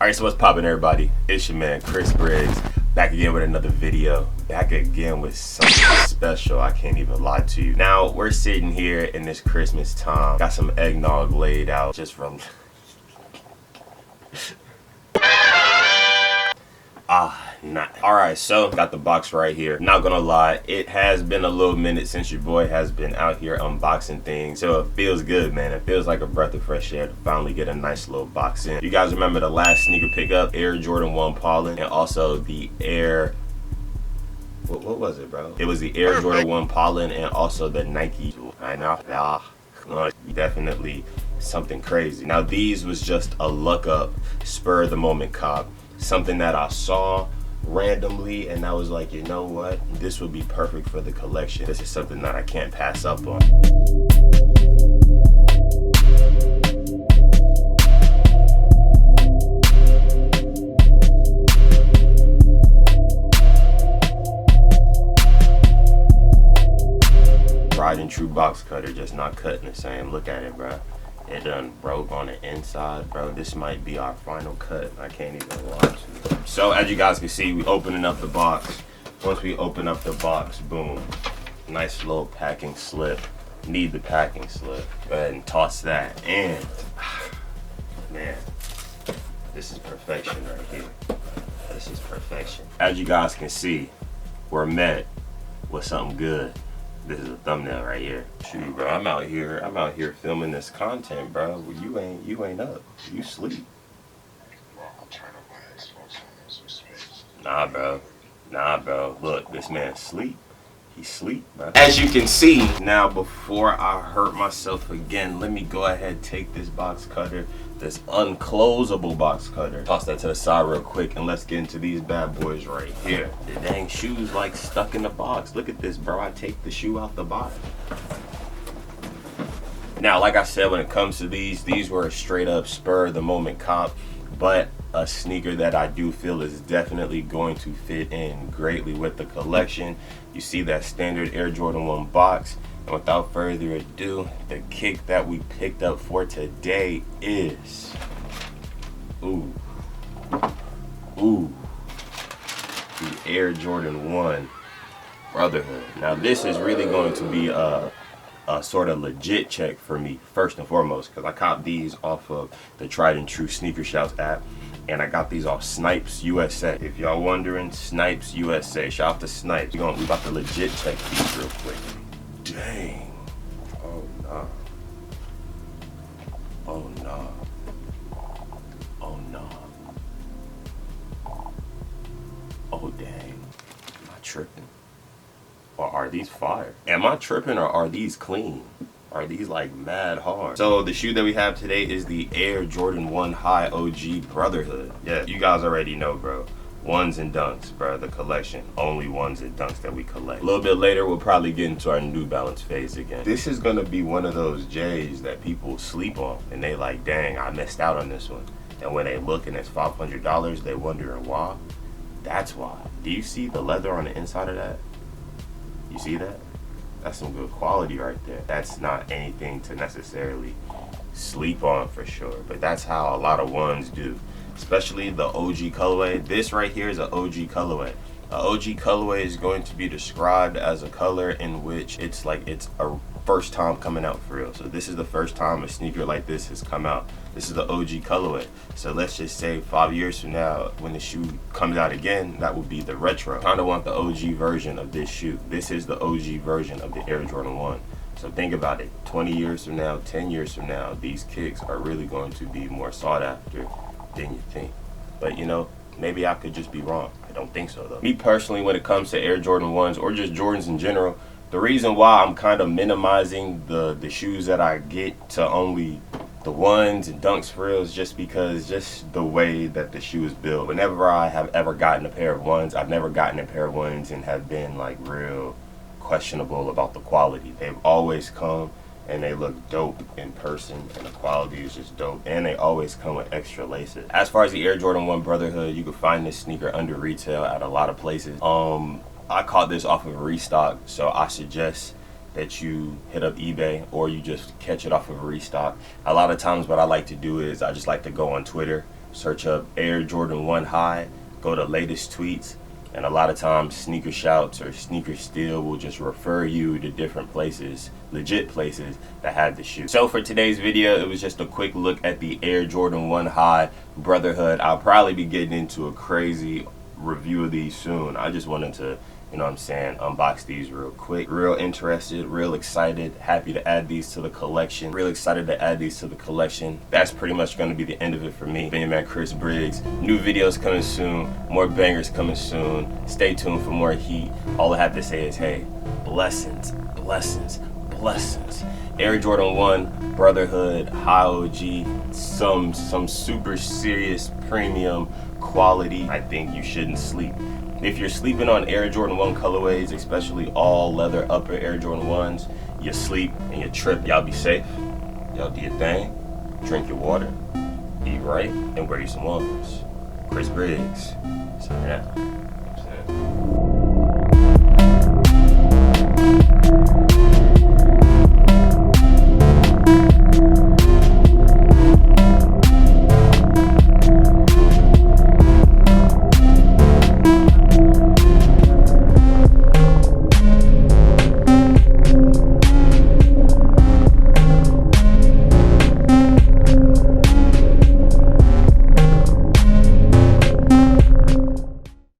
Alright, so what's poppin', everybody? It's your man Chris Briggs, back again with another video, back again with something special. I can't even lie to you. Now, we're sitting here in this Christmas time, got some eggnog laid out just from Alright, so got the box right here. Not gonna lie, it has been a little minute since your boy has been out here unboxing things, so it feels good, man. It feels like a breath of fresh air to finally get a nice little box in. You guys remember the last sneaker pickup, Air Jordan 1 Pollen, and also the Air, what was it, bro? It was the Air Jordan 1 Pollen and also the Nike. I know, definitely something crazy. Now these was just a look up, spur of the moment cop, something that I saw randomly and I was like, you know what, this would be perfect for the collection. This is something that I can't pass up on. Tried and true box cutter, just not cutting the same. Look at it, bro. It done broke on the inside, bro. This might be our final cut. I can't even lie to you. So as you guys can see, we opening up the box. Once we open up the box, boom. Nice little packing slip. Need the packing slip. Go ahead and toss that. And, man, this is perfection right here. This is perfection. As you guys can see, we're met with something good. This is a thumbnail right here. Shoot, bro, I'm out here filming this content, bro. Well, you ain't up. You sleep. Nah, bro. Look, this man sleep. He sleep, bro. As you can see, now before I hurt myself again, let me go ahead, take this box cutter, this unclosable box cutter. Toss that to the side real quick and let's get into these bad boys right here. The dang shoe's like stuck in the box. Look at this, bro. I take the shoe out the box. Now, like I said, when it comes to these were a straight up spur of the moment cop, but a sneaker that I do feel is definitely going to fit in greatly with the collection. You see that standard Air Jordan 1 box. And without further ado, the kick that we picked up for today is, the Air Jordan 1 Brotherhood. Now this is really going to be a sort of legit check for me, first and foremost, because I copped these off of the Tried and True Sneaker Shouts app, and I got these off Snipes USA. If y'all wondering, Snipes USA. Shout out to Snipes. We about to legit check these real quick. Dang. Oh nah. Oh nah. Oh nah. Oh dang. Am I tripping? Or are these fire? Am I tripping or are these clean? Are these like mad hard? So the shoe that we have today is the Air Jordan 1 High OG Brotherhood. Yeah, you guys already know, bro. Ones and dunks, bro, the collection. Only ones and dunks that we collect. A little bit later, we'll probably get into our New Balance phase again. This is gonna be one of those J's that people sleep on, and they like, dang, I missed out on this one. And when they look and it's $500, they wondering why. That's why. Do you see the leather on the inside of that? You see that? That's some good quality right there. That's not anything to necessarily sleep on for sure, but that's how a lot of ones do. Especially the OG colorway. This right here is an OG colorway. An OG colorway is going to be described as a color in which it's like it's a first time coming out for real. So this is the first time a sneaker like this has come out. This is the OG colorway. So let's just say 5 years from now, when the shoe comes out again, that would be the retro. Kind of want the OG version of this shoe. This is the OG version of the Air Jordan 1. So think about it. 20 years from now, 10 years from now, these kicks are really going to be more sought after than you think. But you know, maybe I could just be wrong. I don't think so though. Me personally, when it comes to Air Jordan 1s or just Jordans in general, the reason why I'm kind of minimizing the shoes that I get to only the ones and dunks for real is just because just the way that the shoe is built. Whenever I have ever gotten a pair of ones, I've never gotten a pair of ones and have been like real questionable about the quality. They've always come and they look dope in person, and the quality is just dope, and they always come with extra laces. As far as the Air Jordan 1 Brotherhood, you can find this sneaker under retail at a lot of places. I caught this off of a restock, so I suggest that you hit up eBay or you just catch it off of a restock. A lot of times what I like to do is I just like to go on Twitter, search up Air Jordan 1 High, go to latest tweets, and a lot of times Sneaker Shouts or Sneaker Steal will just refer you to different places, legit places that have the shoe. So for today's video, it was just a quick look at the Air Jordan 1 High Brotherhood. I'll probably be getting into a crazy review of these soon. I just wanted to, you know what I'm saying, unbox these real quick. Real interested, real excited, happy to add these to the collection. Real excited to add these to the collection. That's pretty much going to be the end of it for me. Been your man Chris Briggs. New videos coming soon, more bangers coming soon. Stay tuned for more heat. All I have to say is, hey, blessings, blessings, blessings. Air Jordan 1 Brotherhood High OG, some super serious premium quality. I think you shouldn't sleep. If you're sleeping on Air Jordan 1 colorways, especially all leather upper Air Jordan 1s, you sleep and you trip. Y'all be safe. Y'all do your thing. Drink your water. Eat right. And wear you some warmers. Chris Briggs. Signing out.